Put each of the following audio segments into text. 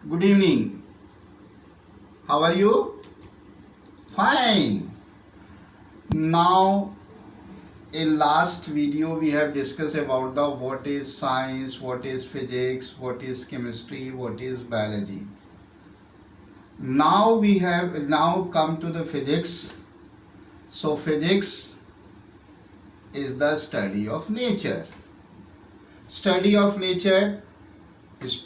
Good evening. How are you? Fine. Now, in last video we have discussed about the what is science, what is physics, what is chemistry, what is biology. Now we have come to the physics. So physics is the study of nature. Study of nature is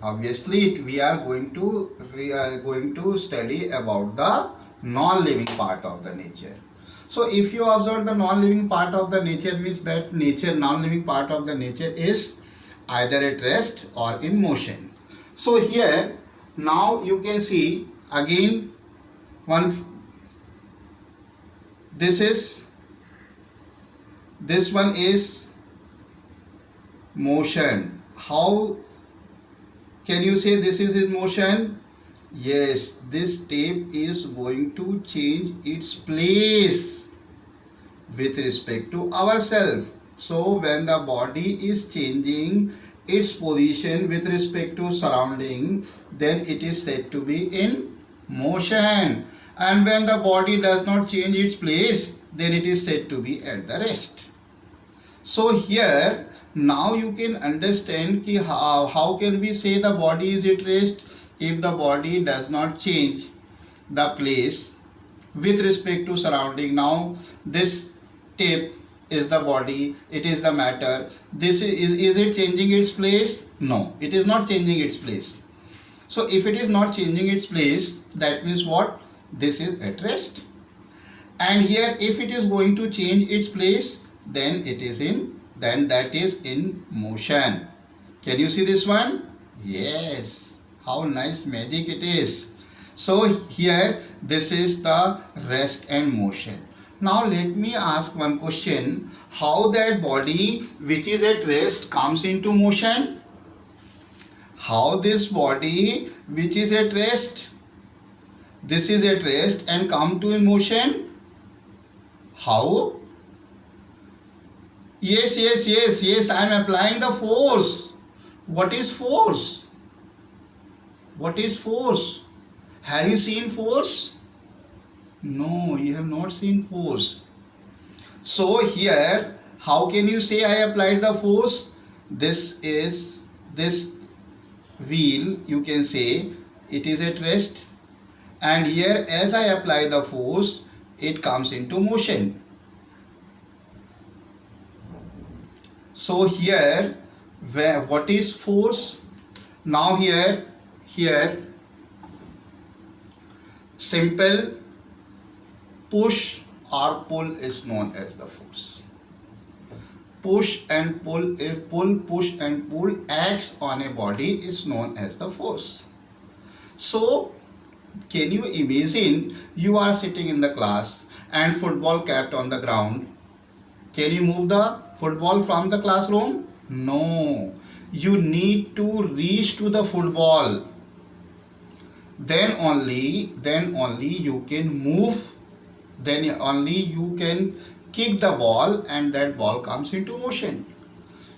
obviously we are going to study about the non-living part of the nature. So if you observe the non-living part of the nature, means that non-living part of the nature is either at rest or in motion. So here now you can see again this one is motion. How can you say this is in motion? Yes, this tape is going to change its place with respect to ourselves. So when the body is changing its position with respect to surrounding, then it is said to be in motion. And when the body does not change its place, then it is said to be at the rest. So here now you can understand ki how can we say the body is at rest if the body does not change the place with respect to surrounding. Now this tape is the body, it is the matter. This is it changing its place? No, it is not changing its place. So if it is not changing its place, that means what? This is at rest. And here if it is going to change its place, then that is in motion. Can you see this one? Yes. How nice magic it is. So here this is the rest and motion. Now let me ask one question. How that body which is at rest comes into motion? How this body which is at rest, this is at rest and come to in motion? How? Yes, I am applying the force. What is force? What is force? Have you seen force? No, you have not seen force. So here, how can you say I applied the force? This wheel, you can say it is at rest, and here as I apply the force, it comes into motion. So here what is force? Now here simple push or pull is known as the force. Push and pull, if push and pull acts on a body is known as the force. So can you imagine you are sitting in the class and football kept on the ground? Can you move the football from the classroom? No. You need to reach to the football. Then only you can move. Then only you can kick the ball and that ball comes into motion.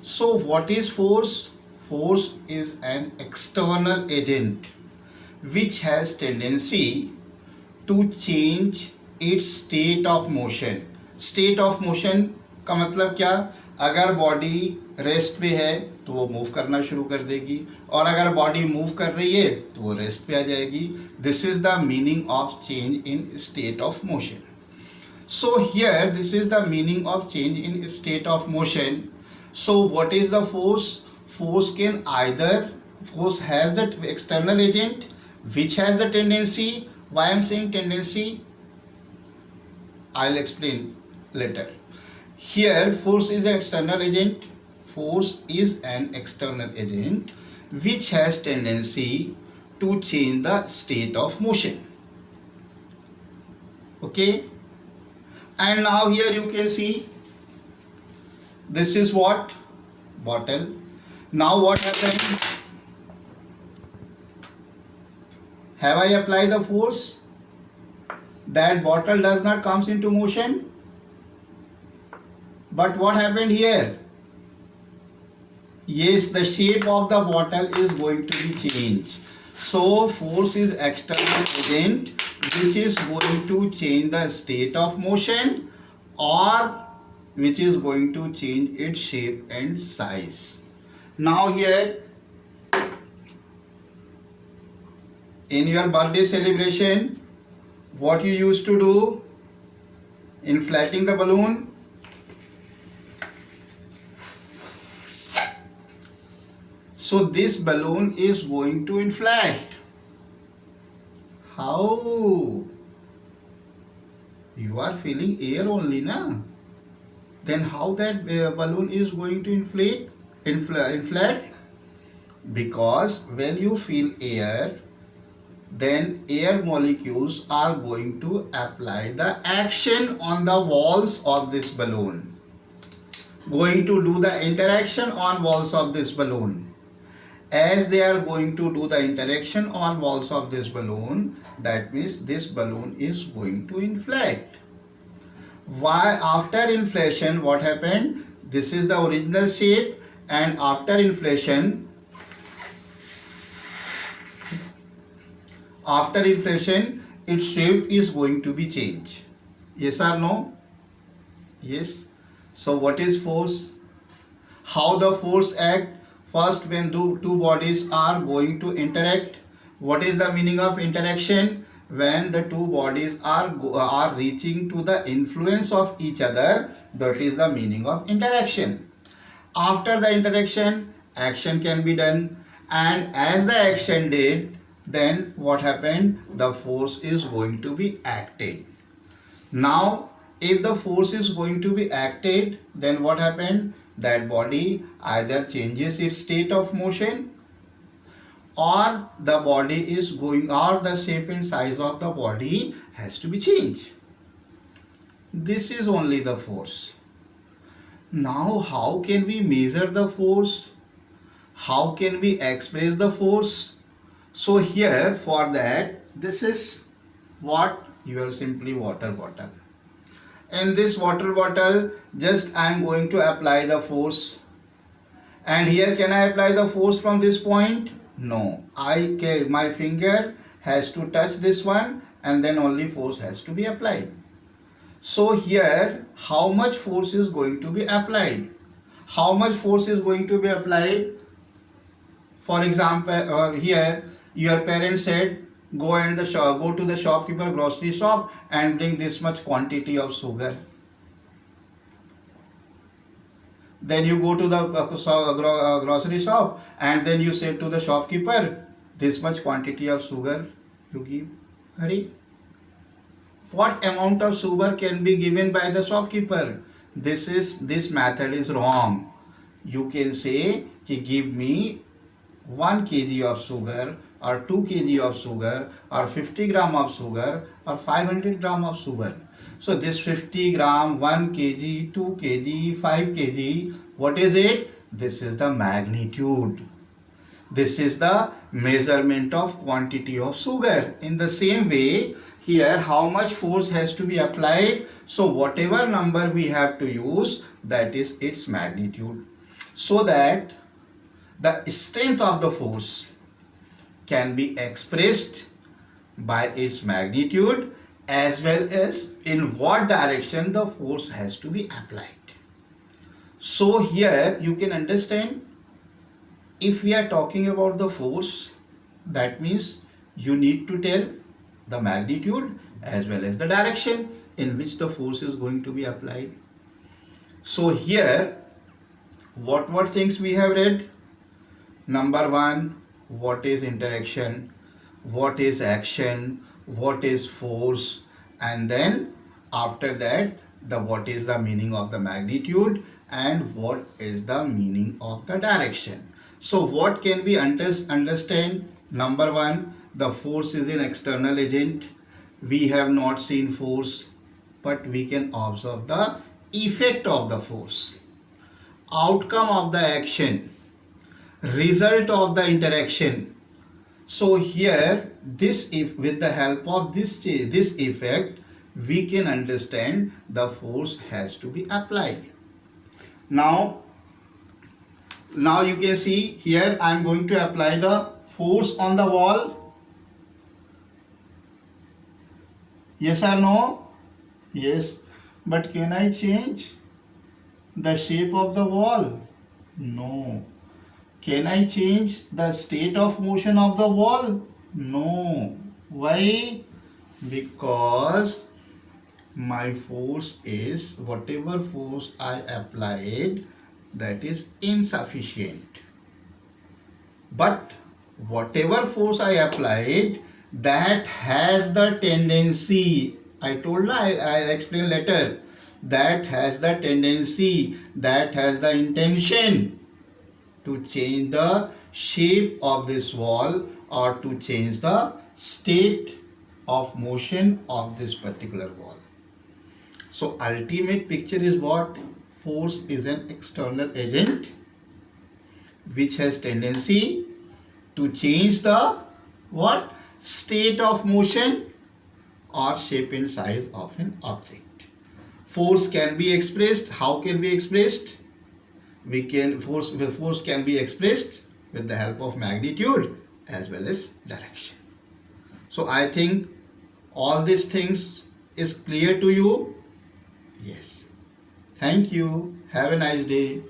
So what is force? Force is an external agent which has tendency to change its state of motion. State of motion का मतलब क्या? अगर body rest पे है तो वो move करना शुरू कर देगी, और अगर बॉडी मूव कर रही है तो वो रेस्ट पे आ जाएगी. This is the meaning of change in state of motion. So here this is the meaning of change in state of motion. So what is the force? Force has the external agent which has the tendency. Why I am saying tendency? I'll explain later. Here force is an external agent. Force is an external agent which has tendency to change the state of motion. Okay. And now here you can see this is what? Bottle. Now what happened? Have I applied the force? That bottle does not comes into motion. But what happened here? Yes, the shape of the bottle is going to be changed. So force is external agent which is going to change the state of motion or which is going to change its shape and size. Now here in your birthday celebration, what you used to do? Inflating the balloon. So this balloon is going to inflate. How? You are feeling air only, na? Then how that balloon is going to inflate? Inflate? Because when you feel air, then air molecules are going to apply the action on the walls of this balloon. Going to do the interaction on walls of this balloon. As they are going to do the interaction on walls of this balloon, that means this balloon is going to inflate. Why? After inflation, what happened? This is the original shape, and after inflation, its shape is going to be changed. Yes or no? Yes. So what is force? How the force act? First, when two bodies are going to interact, what is the meaning of interaction? When the two bodies are reaching to the influence of each other, that is the meaning of interaction. After the interaction, action can be done, and as the action did, then what happened? The force is going to be acted. Now, if the force is going to be acted, then what happened? That body either changes its state of motion, or the body is going, or the shape and size of the body has to be changed. This is only the force. Now, how can we measure the force? How can we express the force? So here, for that, this is what? Your simply water bottle. In this water bottle, just I am going to apply the force. And here, can I apply the force from this point? No. My finger has to touch this one, and then only force has to be applied. So here, how much force is going to be applied? How much force is going to be applied? For example, here your parents said, go to the shopkeeper grocery shop and bring this much quantity of sugar. Then you go to the grocery shop and then you say to the shopkeeper, this much quantity of sugar you give. Hurry. What amount of sugar can be given by the shopkeeper? This method is wrong. You can say, give me 1 kg of sugar, or 2 kg of sugar, or 50 gram of sugar, or 500 gram of sugar. So this 50 gram, 1 kg, 2 kg, 5 kg, what is it? This is the magnitude. This is the measurement of quantity of sugar. In the same way, here how much force has to be applied? So whatever number we have to use, that is its magnitude. So that the strength of the force can be expressed by its magnitude as well as in what direction the force has to be applied. So here you can understand, if we are talking about the force, that means you need to tell the magnitude as well as the direction in which the force is going to be applied. So here, what things we have read? Number 1, what is interaction, what is action, what is force, and then after that, what is the meaning of the magnitude and what is the meaning of the direction. So what can we understand? Number 1, the force is an external agent. We have not seen force, but we can observe the effect of the force, outcome of the action, result of the interaction. So here, with the help of this effect, we can understand the force has to be applied. Now you can see here I am going to apply the force on the wall? Yes or no? Yes. But can I change the shape of the wall? No. Can I change the state of motion of the wall? No. Why? Because my force is, whatever force I applied, that is insufficient. But whatever force I applied, that has the tendency, I told you, I'll explain later, that has the tendency, that has the intention to change the shape of this wall or to change the state of motion of this particular wall. So ultimate picture is what? Force is an external agent which has tendency to change the what? State of motion or shape and size of an object. Force can be expressed. How can be expressed? Force can be expressed with the help of magnitude as well as direction. So I think all these things is clear to you. Yes. Thank you. Have a nice day.